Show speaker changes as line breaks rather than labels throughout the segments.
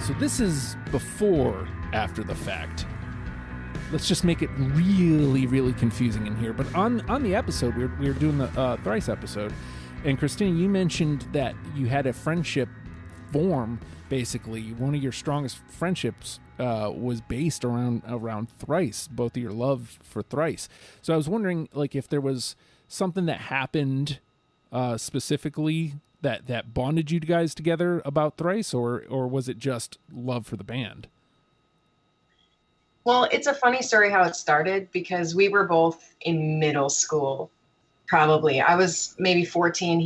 So this is before, after the fact. Let's just make it really, really confusing in here. But on the episode, we were doing the Thrice episode, and Christina, you mentioned that you had a friendship form. Basically, one of your strongest friendships was based around Thrice, both of your love for Thrice. So I was wondering, like, if there was something that happened specifically that bonded you guys together about Thrice, or was it just love for the band?
Well, it's a funny story how it started, because we were both in middle school, probably. I was maybe 14.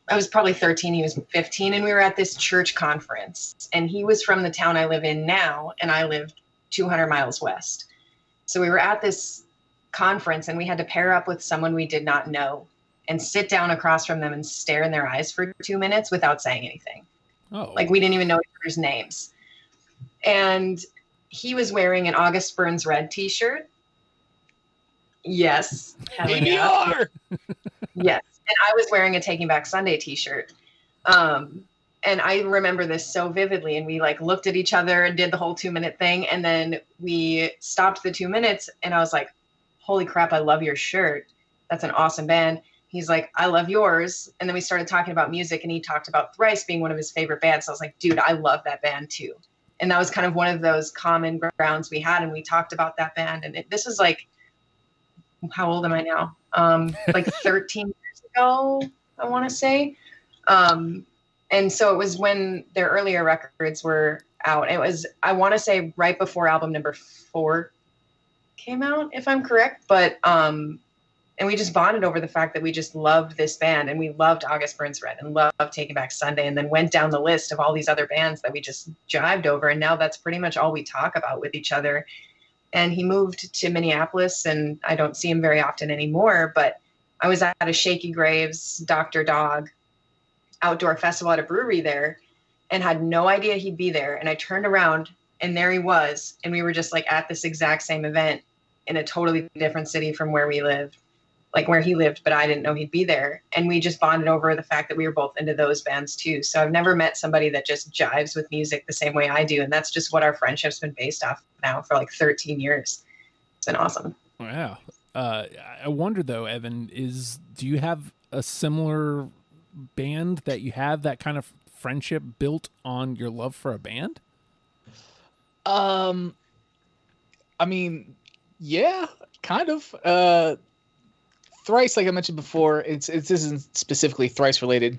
I was probably 13. He was 15. And we were at this church conference. And he was from the town I live in now, and I lived 200 miles west. So we were at this conference, and we had to pair up with someone we did not know and sit down across from them and stare in their eyes for 2 minutes without saying anything.
Oh.
Like, we didn't even know each other's names. And he was wearing an August Burns Red t-shirt. Yes.
PBR!
Yes. And I was wearing a Taking Back Sunday t-shirt. And I remember this so vividly. And we like looked at each other and did the whole 2-minute thing. And then we stopped the 2 minutes, and I was like, holy crap, I love your shirt. That's an awesome band. He's like, I love yours. And then we started talking about music, and he talked about Thrice being one of his favorite bands. So I was like, dude, I love that band too. And that was kind of one of those common grounds we had. And we talked about that band. And this is like, how old am I now? Like 13 years ago, I want to say. And so it was when their earlier records were out. It was, I want to say, right before album number 4 came out, if I'm correct. But, and we just bonded over the fact that we just loved this band, and we loved August Burns Red and loved Taking Back Sunday, and then went down the list of all these other bands that we just jived over. And now that's pretty much all we talk about with each other. And he moved to Minneapolis, and I don't see him very often anymore, but I was at a Shaky Graves, Dr. Dog outdoor festival at a brewery there, and had no idea he'd be there. And I turned around, and there he was. And we were just like at this exact same event in a totally different city from where we lived. Like where he lived, but I didn't know he'd be there. And we just bonded over the fact that we were both into those bands too. So I've never met somebody that just jives with music the same way I do. And that's just what our friendship's been based off now for like 13 years. It's been awesome.
Wow. I wonder though, Evan, do you have a similar band that you have that kind of friendship built on your love for a band?
I mean, yeah, kind of. Thrice, like I mentioned before, this isn't specifically Thrice related,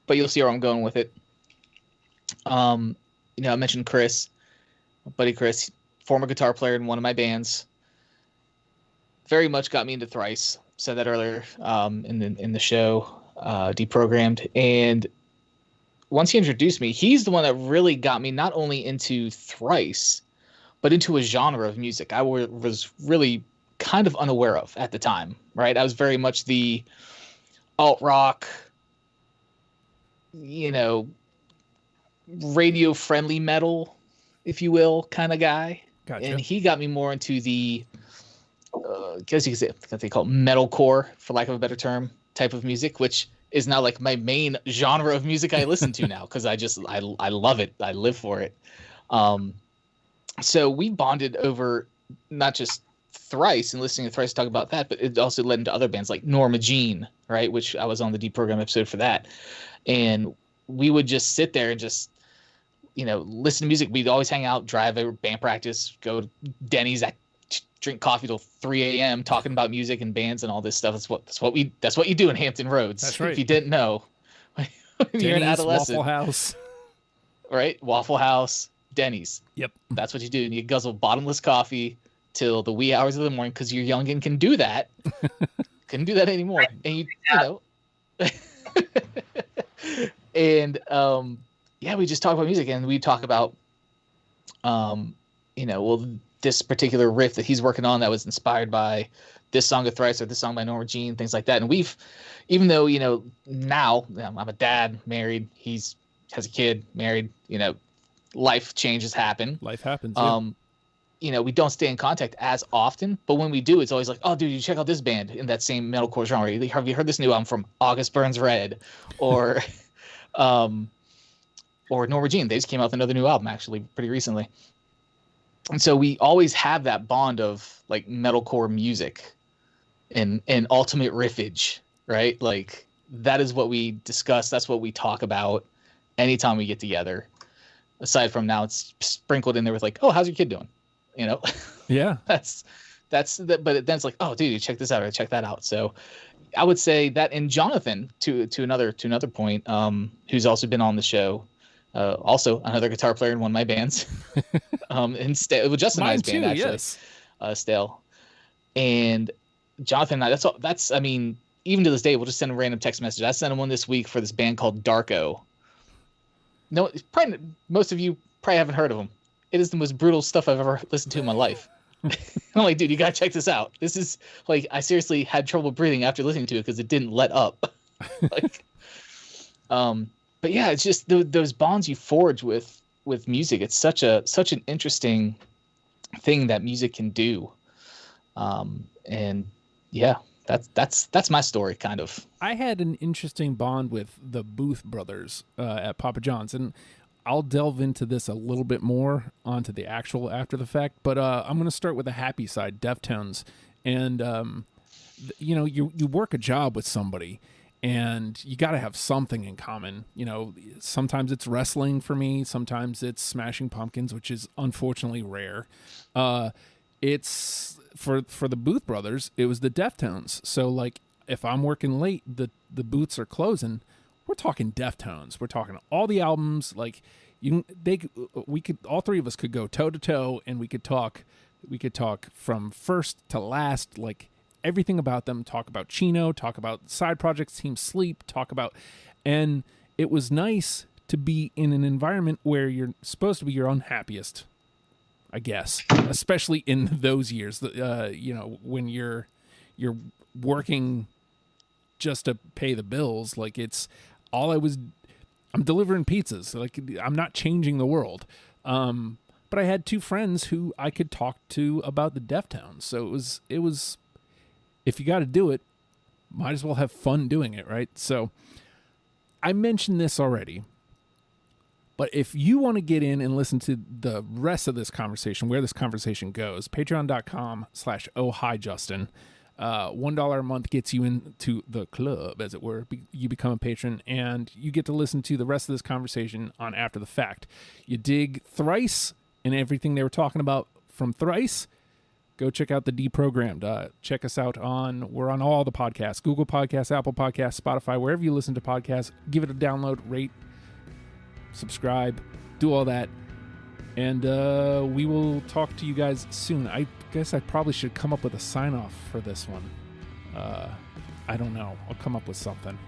but you'll see where I'm going with it. I mentioned Chris, my buddy Chris, former guitar player in one of my bands. Very much got me into Thrice. Said that earlier in the show, Deprogrammed. And once he introduced me, he's the one that really got me not only into Thrice, but into a genre of music I was really kind of unaware of at the time, right? I was very much the alt rock, radio friendly metal, if you will, kind of guy.
Gotcha.
And he got me more into the, I guess you could say, what they call metalcore, for lack of a better term, type of music, which is now like my main genre of music I listen to now, because I love it. I live for it. So we bonded over not just Thrice and listening to Thrice talk about that, but it also led into other bands like Norma Jean, right? Which I was on the Deprogram episode for that. And we would just sit there and just, listen to music. We'd always hang out, drive over band practice, go to Denny's, drink coffee till 3 a.m. talking about music and bands and all this stuff. That's what you do in Hampton Roads.
That's right.
If you didn't know, when you're an adolescent.
Waffle House.
Right? Waffle House, Denny's.
Yep.
That's what you do. And you guzzle bottomless coffee till the wee hours of the morning, because you're young and can do that. Couldn't do that anymore. And and we just talk about music, and we talk about this particular riff that he's working on that was inspired by this song of Thrice or this song by Norma Jean, things like that. And we've, even though now I'm a dad, married, has a kid, married, life changes happen.
Life happens. Yeah.
We don't stay in contact as often, but when we do, it's always like, oh, dude, you check out this band in that same metalcore genre. Have you heard this new album from August Burns Red? Or, or Norma Jean. They just came out with another new album actually pretty recently. And so we always have that bond of like metalcore music and ultimate riffage, right? Like that is what we discuss. That's what we talk about anytime we get together. Aside from now, it's sprinkled in there with like, oh, how's your kid doing? You know?
Yeah.
But then it's like, oh, dude, check this out or check that out. So I would say that, and Jonathan, to another point, who's also been on the show, also another guitar player in one of my bands, and Justin and I's band actually,
yes.
Stale, and Jonathan and I. That's I mean, even to this day, we'll just send a random text message. I sent him one this week for this band called Darko. No, probably most of you probably haven't heard of them. It is the most brutal stuff I've ever listened to in my life. I'm like, dude, you gotta check this out. This is like, I seriously had trouble breathing after listening to it because it didn't let up. Like, but yeah, it's just those bonds you forge with music. It's such an interesting thing that music can do. And yeah, that's my story, kind of.
I had an interesting bond with the Booth brothers at Papa John's, and I'll delve into this a little bit more onto the actual after the fact, but I'm going to start with the happy side, Deftones. And, you know, you work a job with somebody, and you got to have something in common. You know, sometimes it's wrestling for me, sometimes it's Smashing Pumpkins, which is unfortunately rare. It's for the Booth brothers, it was the Deftones. So, like, if I'm working late, the booths are closing, we're talking Deftones. We're talking all the albums. Like we could, all three of us could go toe to toe, and we could talk from first to last, like everything about them. Talk about Chino. Talk about side projects, Team Sleep. And it was nice to be in an environment where you're supposed to be your unhappiest, I guess, especially in those years. You know, when you're working just to pay the bills, like I'm delivering pizzas. Like, I'm not changing the world. But I had two friends who I could talk to about the Deftones. So it was, if you got to do it, might as well have fun doing it, right? So I mentioned this already, but if you want to get in and listen to the rest of this conversation, where this conversation goes, patreon.com/ohhijustin. $1 a month gets you into the club, as it were. You become a patron, and you get to listen to the rest of this conversation on After the Fact. You dig Thrice and everything they were talking about from Thrice, go check out the Deprogrammed. Check us out we're on all the podcasts, Google Podcasts, Apple Podcasts, Spotify, wherever you listen to podcasts. Give it a download, rate, subscribe, do all that. And we will talk to you guys soon. I guess I probably should come up with a sign-off for this one. I don't know. I'll come up with something.